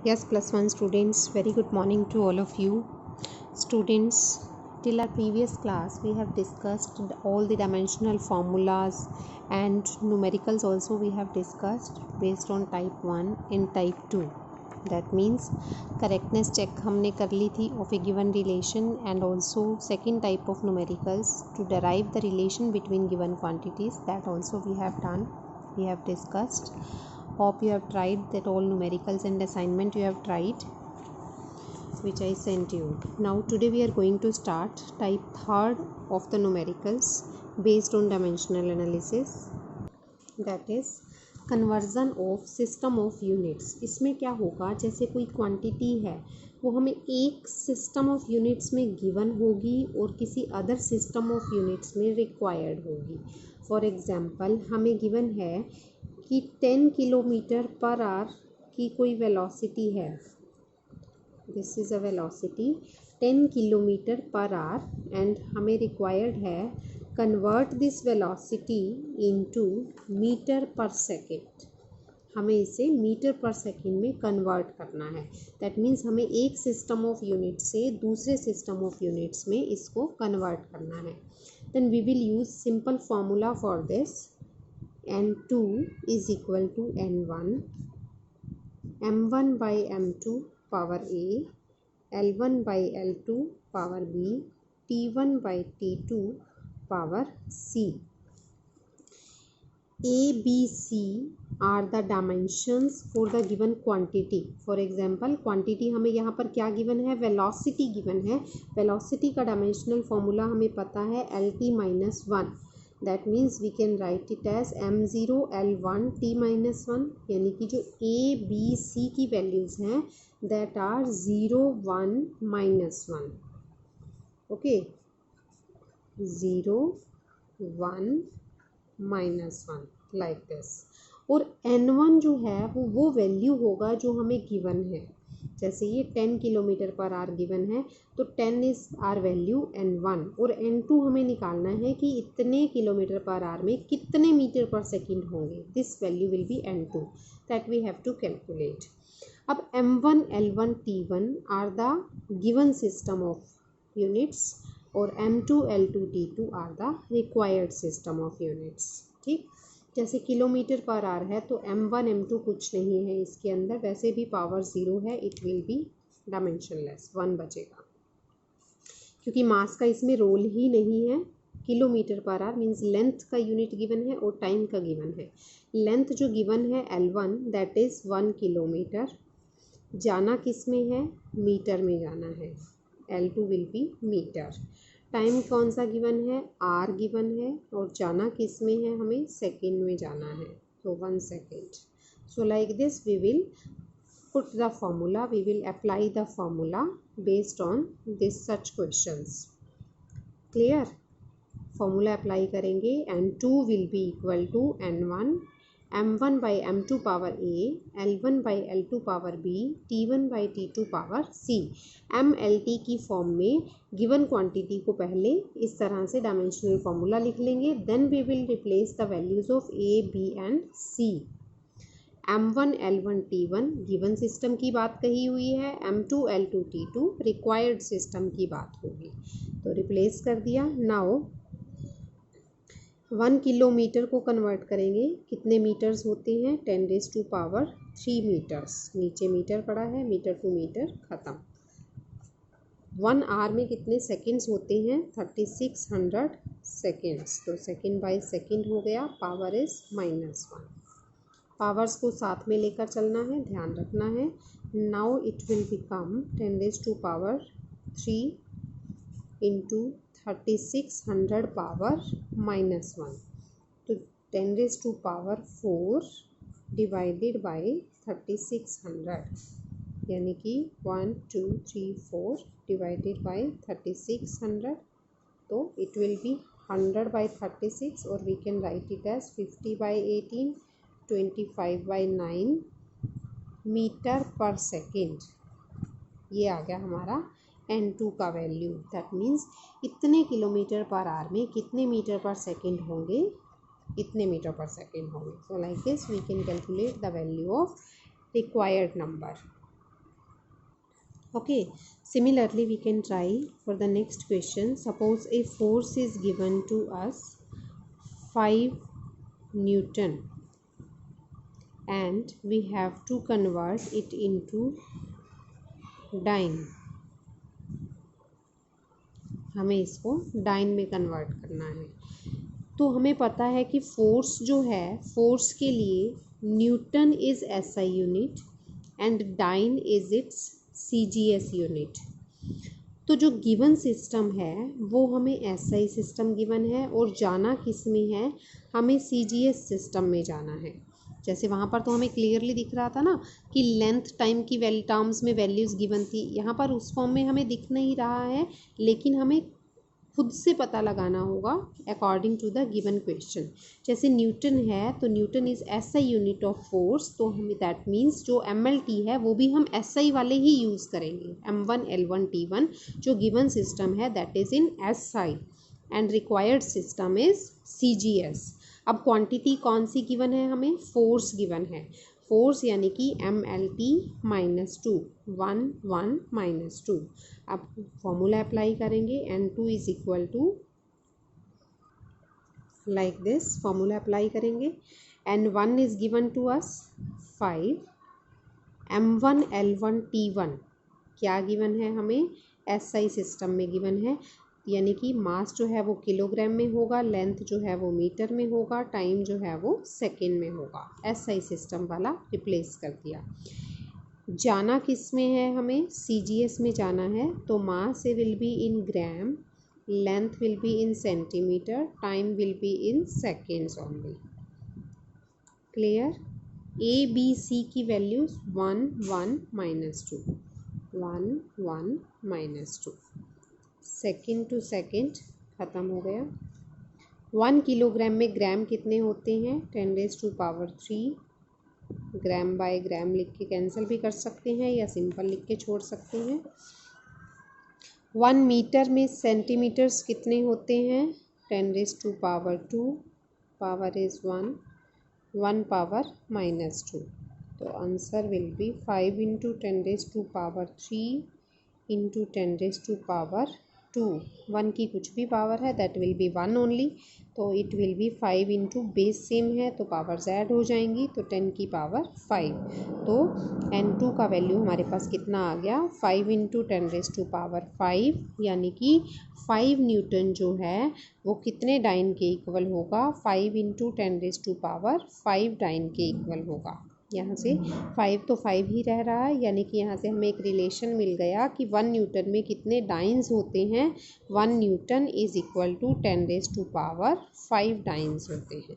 Yes, +1 students, very good morning to all of you. Students, till our previous class we have discussed all the dimensional formulas and numericals also we have discussed based on type 1 and type 2. That means correctness check हमने कर ली थी of a given relation and also second type of numericals to derive the relation between given quantities, that also we have done, we have discussed. Hope you have tried that all numericals and assignment you have tried which I sent you. Now today we are going to start type 3rd of the numericals based on dimensional analysis, that is conversion of system of units. इसमें क्या होगा, जैसे कोई quantity है वो हमें एक system of units में गिवन होगी और किसी अदर सिस्टम ऑफ यूनिट्स में रिक्वायर्ड होगी. फॉर एग्जांपल हमें गिवन है कि 10 किलोमीटर पर आवर की कोई वेलोसिटी है. This is a velocity 10 kilometre per hour and हमें रिक्वायर्ड है convert this velocity into metre per second. हमें इसे मीटर पर सेकेंड में कन्वर्ट करना है. दैट मीन्स हमें एक सिस्टम ऑफ यूनिट से दूसरे सिस्टम ऑफ यूनिट्स में इसको कन्वर्ट करना है. Then we will use simple formula for this. n2 is equal to n1, m1 by m2 power a, l1 by l2 power b, t1 by t2 power c. a, b, c are the dimensions for the given quantity. For example quantity हमें यहाँ पर क्या given है, velocity given है. velocity का dimensional formula हमें पता है lt minus 1. That means we can write it as m0 l1 t-1, यानी कि जो a b c की वैल्यूज़ हैं that are 0 1 -1. Okay, 0 1 -1 like this. और n1 जो है वो वैल्यू होगा जो हमें गिवन है. जैसे ये 10 किलोमीटर पर आवर गिवन है तो 10 इज़ आर वैल्यू n1 और n2 हमें निकालना है कि इतने किलोमीटर पर आवर में कितने मीटर पर सेकंड होंगे. This value will be n2 that we have to calculate. अब m1 l1 t1 are the given system of units और m2 l2 t2 are the required system of units. ठीक, जैसे kilometre per our है तो m1 m2 कुछ नहीं है इसके अंदर, वैसे भी पावर 0 है, इट विल बी डायमेंशनलेस, 1 बचेगा क्योंकि मास का इसमें रोल ही नहीं है. Kilometre per hour means length का यूनिट गिवन है और टाइम का गिवन है. लेंथ जो गिवन है L1 दैट इज़ 1 किलोमीटर. जाना किस में है, मीटर में जाना है. L2 will be metre. Time कौन सा गिवन है, आर गिवन है और जाना किस में है, हमें सेकेंड में जाना है, तो 1 second. So like this we will put the formula, we will apply the formula based on this such questions. Clear? formula apply करेंगे n2 will be equal to n1 m1 by m2 power a, l1 by l2 power b, t1 by t2 power c. mlt की form में given quantity को पहले इस तरह से dimensional formula लिख लेंगे. Then we will replace the values of a b and c. m1 l1 t1 given system की बात कही हुई है, m2 l2 t2 required system की बात होगी, तो रिप्लेस कर दिया. नाउ 1 किलोमीटर को कन्वर्ट करेंगे, कितने मीटर्स होते हैं, 10⁻³ मीटर्स. नीचे मीटर पड़ा है, मीटर टू मीटर ख़त्म. 1 आवर में कितने सेकेंड्स होते हैं, 3600 सेकेंड्स. तो सेकेंड बाय सेकेंड हो गया, पावर इज़ -1. पावर्स को साथ में लेकर चलना है, ध्यान रखना है. Now it will become 10⁻³ into 3600 power -1. तो 10⁻⁴ डिवाइडेड बाय 3600 यानी कि 1 2 3 4 डिवाइडेड बाय 3600. तो इट विल बी 100 by 36 और वी कैन राइट इट एज 50 by 18, 25 by 9 metre per second. ये आ गया हमारा n2 का वैल्यू. दैट मीन्स इतने किलोमीटर पर आवर में कितने मीटर पर सेकेंड होंगे, इतने मीटर पर सेकेंड होंगे. So like this we can calculate the value of required number. Okay, similarly we can try for the next question. Suppose a force is given to us 5 Newton and we have to convert it into dyne. हमें इसको dine में convert करना है. तो हमें पता है कि फोर्स जो है, फोर्स के लिए newton is SI unit and dyne is its CGS unit. तो जो गिवन सिस्टम है वो हमें एसआई सिस्टम गिवन है और जाना किस में है, हमें सीजीएस सिस्टम में जाना है. जैसे वहाँ पर तो हमें क्लियरली दिख रहा था ना कि लेंथ टाइम की टर्म्स में वैल्यूज़ गिवन थी. यहाँ पर उस फॉर्म में हमें दिख नहीं रहा है, लेकिन हमें खुद से पता लगाना होगा according to the given question. जैसे न्यूटन है तो newton is SI unit of force, तो हमें दैट मीन्स जो एमएलटी है वो भी हम एसआई वाले ही यूज़ करेंगे. M1 L1 T1 जो गिवन सिस्टम है that is in SI and required system is CGS. अब क्वांटिटी कौन सी गिवन है, हमें फोर्स गिवन है. फोर्स यानी कि MLT -2 1 1 -2. अब फॉर्मूला अप्लाई करेंगे N2 is equal to like this. Formula apply करेंगे. N1 is given to us 5. M1 L1 T1 क्या गिवन है, हमें SI सिस्टम में गिवन है. यानी कि मास जो है वो किलोग्राम में होगा, लेंथ जो है वो मीटर में होगा, टाइम जो है वो सेकेंड में होगा. एसआई सिस्टम वाला रिप्लेस कर दिया. जाना किस में है, हमें सीजीएस में जाना है. तो mass will be in gram, length will be in centimetre, time will be in seconds only. Clear. A b c की वैल्यूज 1 1 -2 1 1 -2. सेकेंड टू सेकेंड ख़त्म हो गया. 1 किलोग्राम में ग्राम कितने होते हैं, 10⁻³ ग्राम बाय ग्राम लिख के कैंसिल भी कर सकते हैं या सिंपल लिख के छोड़ सकते हैं. 1 मीटर में सेंटीमीटर्स कितने होते हैं, 10⁻², पावर इज़ 1, 1 पावर -2. तो आंसर विल बी 5 × 10⁻³ इंटू 10⁻². 1 की कुछ भी पावर है दैट विल बी 1 ओनली. तो it will B 5 into base same है तो पावर्स ऐड हो जाएंगी, तो 10 की पावर 5. तो N2 का वैल्यू हमारे पास कितना आ गया, 5 × 10⁻5 यानी कि 5 न्यूटन जो है वो कितने डाइन के इक्वल होगा, 5 × 10⁻5 डाइन के इक्वल होगा. यहाँ से 5 तो 5 ही रह रहा है, यानी कि यहाँ से हमें एक रिलेशन मिल गया कि 1 न्यूटन में कितने डाइन्स होते हैं. 1 newton is equal to 10⁻5 dynes होते हैं.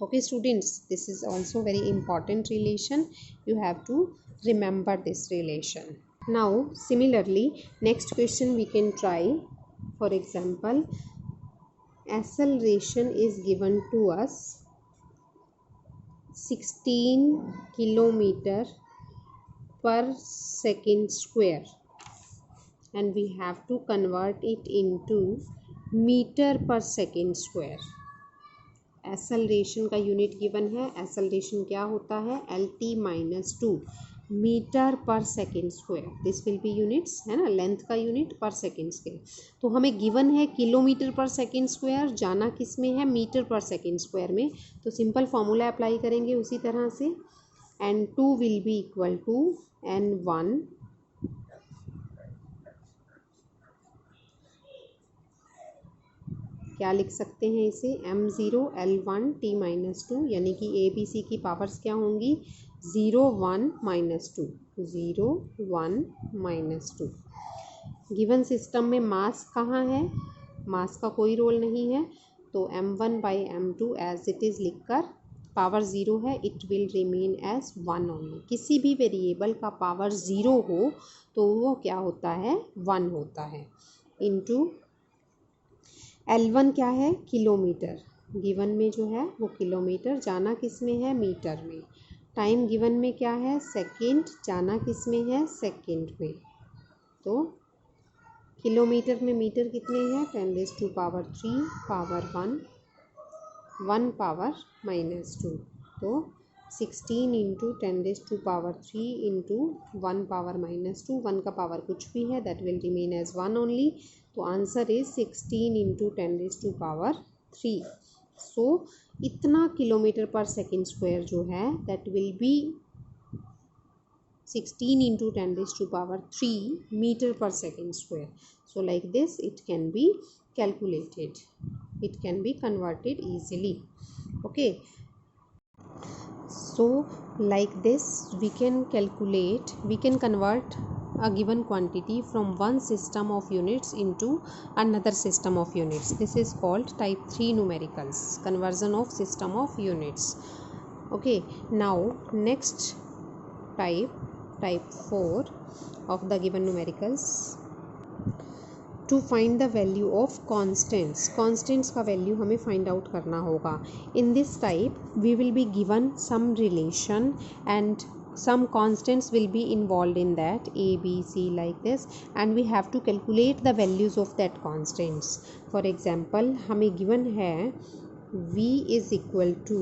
Okay students, this is also very important relation. You have to remember this relation. Now similarly next question we can try. For example, acceleration is given to us 16 kilometer per second square and we have to convert it into meter per second square. Acceleration का unit given है. Acceleration क्या होता है, LT -2 metre per second square. This will be units है ना, length का unit पर second square. तो हमें गिवन है किलोमीटर पर सेकेंड स्क्वायर, जाना किस में है, मीटर पर सेकेंड स्क्वायर में. तो सिंपल फॉर्मूला अप्लाई करेंगे उसी तरह से. N2 will be equal to N1 क्या लिख सकते हैं इसे, M0 L1 T -2 यानी कि ABC की पावर्स क्या होंगी, 0 1 -2 0 1 -2. गिवन सिस्टम में मास कहाँ है, मास का कोई रोल नहीं है. तो M1/M2 एज इट इज़ लिखकर, पावर 0 है, it will remain as 1 only. किसी भी वेरिएबल का पावर 0 हो तो वो क्या होता है, 1 होता है. इंटू L1 क्या है, किलोमीटर. गिवन में जो है वो किलोमीटर, जाना किस में है, मीटर में. टाइम गिवन में क्या है, सेकेंड, जाना किस में है, सेकेंड में. तो किलोमीटर में मीटर कितने हैं, 10⁻³ पावर 1 1 पावर -2. तो 16 इंटू 10⁻³ इंटू 1 पावर -2, 1 का पावर कुछ भी है, that will remain as 1 only. तो आंसर इज 16 इंटू 10⁻³ सो इतना किलोमीटर पर सेकेंड स्क्वायर जो है that will be 16 into 10⁻³ metre per second square. So like this it can be calculated, it can be converted easily. Okay, so like this we can calculate, we can convert a given quantity from one system of units into another system of units. This is called type 3 numericals, conversion of system of units. Okay, now next type 4 of the given numericals, to find the value of constants. Constants का value हमें find out करना होगा। In this type we will be given some relation and some constants will be involved in that, a b c like this, and we have to calculate the values of that constants. For example, हमें given है v is equal to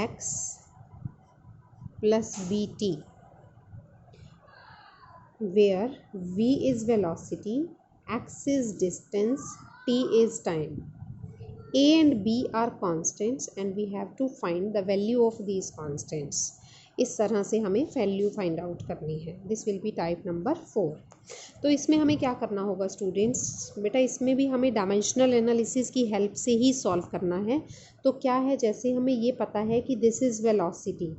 ax plus bt, where v is velocity, x is distance, t is time. A and b are constants and we have to find the value of these constants. इस तरह से हमें value find out करनी है। This will be type number 4। तो इसमें हमें क्या करना होगा स्टूडेंट्स, बेटा इसमें भी हमें डायमेंशनल एनालिसिस की हेल्प से ही सॉल्व करना है। तो क्या है, जैसे हमें ये पता है कि this is velocity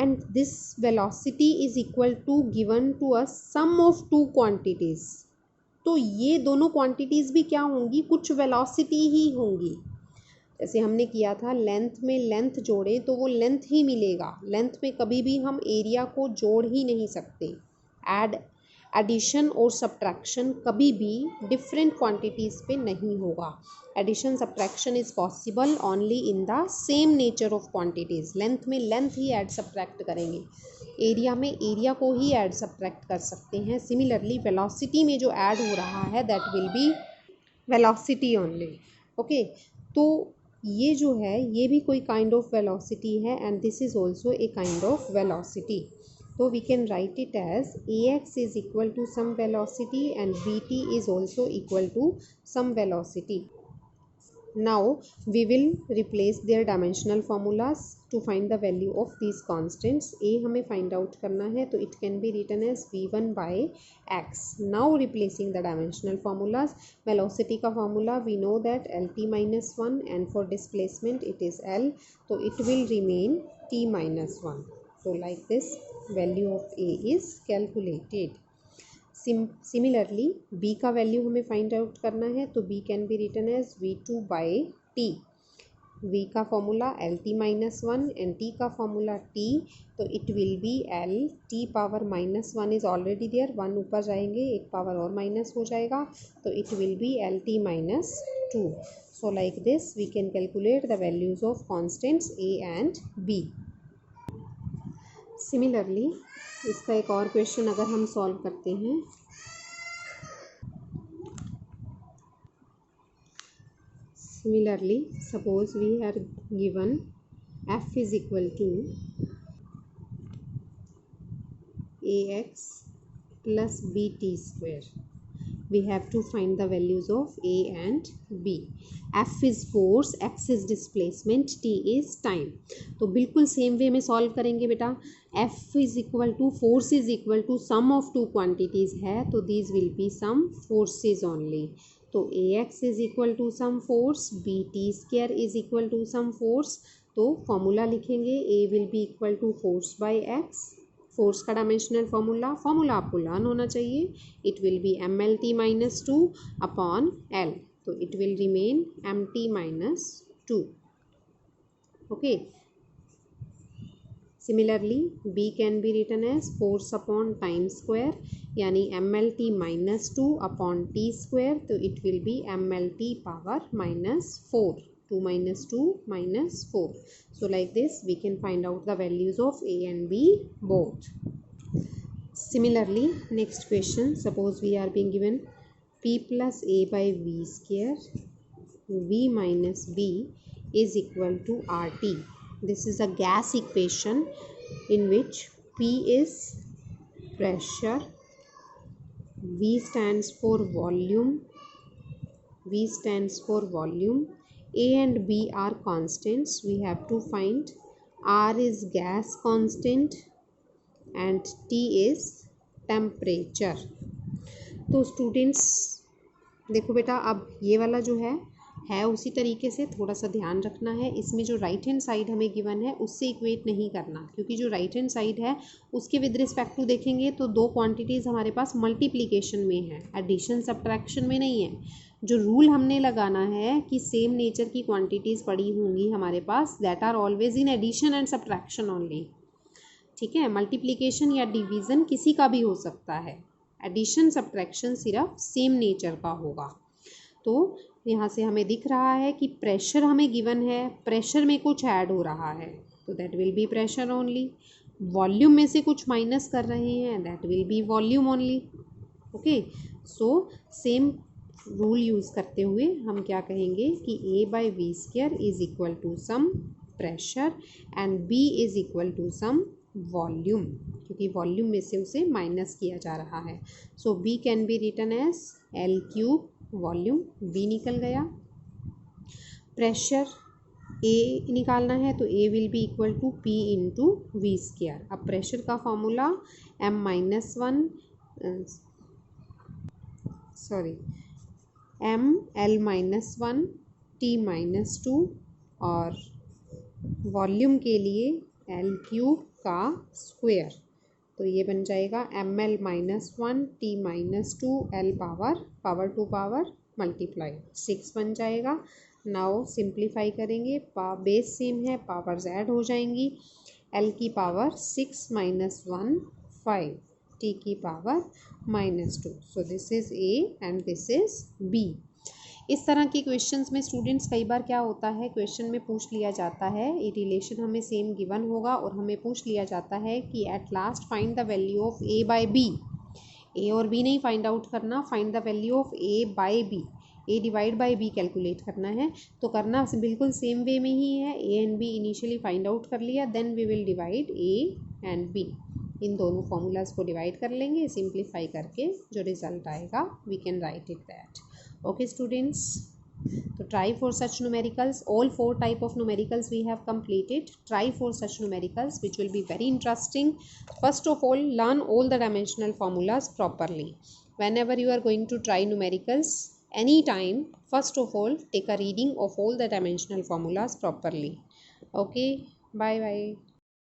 and this velocity is equal to given to us sum of two quantities, तो ये दोनों क्वांटिटीज़ भी क्या होंगी, कुछ वेलोसिटी ही होंगी। जैसे हमने किया था लेंथ में लेंथ जोड़ें तो वो लेंथ ही मिलेगा, लेंथ में कभी भी हम एरिया को जोड़ ही नहीं सकते। एडिशन और सब्ट्रैक्शन कभी भी डिफरेंट क्वांटिटीज़ पे नहीं होगा। Addition subtraction is possible only in the same nature of quantities. Length में लेंथ ही ऐड सब्ट्रैक्ट करेंगे, एरिया में एरिया को ही ऐड सब्ट्रैक्ट कर सकते हैं। सिमिलरली वेलोसिटी में जो ऐड हो रहा है that will B velocity only. Okay, तो ये जो है ये भी कोई काइंड ऑफ वेलोसिटी है and this is also a kind of velocity. So we can write it as ax is equal to some velocity and bt is also equal to some velocity. Now we will replace their dimensional formulas to find the value of these constants. A हमें find out करना है तो it can be written as v1 by x. Now replacing the dimensional formulas, velocity का formula we know that lt minus 1 and for displacement it is l, so it will remain t minus 1. So like this value of a is calculated. Similarly b का value हमें find out करना है तो b can be written as v2 by t. v का formula lt minus 1 and t का formula t, तो it will be l t power -1 is already there, 1 ऊपर जाएंगे एक पावर और माइनस हो जाएगा, तो it will B lt minus 2. So like this we can calculate the values of constants a and b. Similarly इसका एक और क्वेश्चन अगर हम सॉल्व करते हैं, similarly suppose we are given f is equal to ax plus bt square. We have to find the values of a and b. f is force, x is displacement, t is time. तो बिल्कुल same way में solve करेंगे बेटा। f is equal to force is equal to sum of two quantities है तो these will be some forces only. तो ax is equal to some force, bt square is equal to some force, तो formula लिखेंगे a will be equal to force by x। Force का dimensional formula आपको learn होना चाहिए। It will be mlt minus 2 upon l, तो it will remain mt minus 2. Okay, similarly b can be written as force upon time square, यानी mlt minus 2 अपॉन t square, तो it will be mlt power -4. 2 minus 2 minus 4. So like this we can find out the values of a and b both. Similarly next question, suppose we are being given p plus a by v square V minus B is equal to RT. This is a gas equation in which P is pressure, V stands for volume, A and B are constants. We have to find R is gas constant and T is temperature. तो students देखो बेटा, अब ये वाला जो है उसी तरीके से थोड़ा सा ध्यान रखना है। इसमें जो राइट हैंड साइड हमें गिवन है उससे इक्वेट नहीं करना, क्योंकि जो राइट हैंड साइड है उसके विद रिस्पेक्ट टू देखेंगे तो दो क्वांटिटीज़ हमारे पास मल्टीप्लिकेशन में है, एडिशन सब्ट्रैक्शन में नहीं है। जो रूल हमने लगाना है कि सेम नेचर की क्वांटिटीज़ पड़ी होंगी हमारे पास, that are always in addition and subtraction only. ठीक है, मल्टीप्लिकेशन या डिवीज़न किसी का भी हो सकता है, एडिशन सब्ट्रैक्शन सिर्फ सेम नेचर का होगा। तो यहाँ से हमें दिख रहा है कि प्रेशर हमें गिवन है, प्रेशर में कुछ ऐड हो रहा है तो that will be pressure only. Volume में से कुछ माइनस कर रहे हैं, that will be volume only. Okay, so same rule use करते हुए हम क्या कहेंगे कि A/V² is equal to some pressure and B is equal to some volume, क्योंकि वॉल्यूम में से उसे माइनस किया जा रहा है। So B can be written as L³ volume, B निकल गया। प्रेशर A निकालना है तो A will be equal to P into V²। अब प्रेशर का फॉर्मूला ML-1 T-2 और वॉल्यूम के लिए L³ का स्क्वायर, तो ये बन जाएगा ML-1 T-2 L power two power multiply 6 बन जाएगा। नाउ सिंप्लीफाई करेंगे, बेस सेम है, पावर्स ऐड हो जाएंगी। L की पावर 6 - 1 5, T की power -2। So this is A and this is B। इस तरह के क्वेश्चंस में स्टूडेंट्स कई बार क्या होता है, क्वेश्चन में पूछ लिया जाता है, ये रिलेशन हमें सेम गिवन होगा और हमें पूछ लिया जाता है कि at last find the value of A/B। A और B नहीं फाइंड आउट करना, find the value of A/B, A divide by B calculate करना है। तो करना बिल्कुल सेम वे में ही है, A and B initially find out कर लिया, then we will divide A and B। इन दोनों फॉर्मूलाज को डिवाइड कर लेंगे, सिंप्लीफाई करके जो रिजल्ट आएगा we can write it that. Okay students, so try for such numericals. All 4 type of numericals we have completed. Try for such numericals which will be very interesting. First of all, learn all the dimensional formulas properly. Whenever you are going to try numericals anytime, first of all take a reading of all the dimensional formulas properly. Okay, bye bye.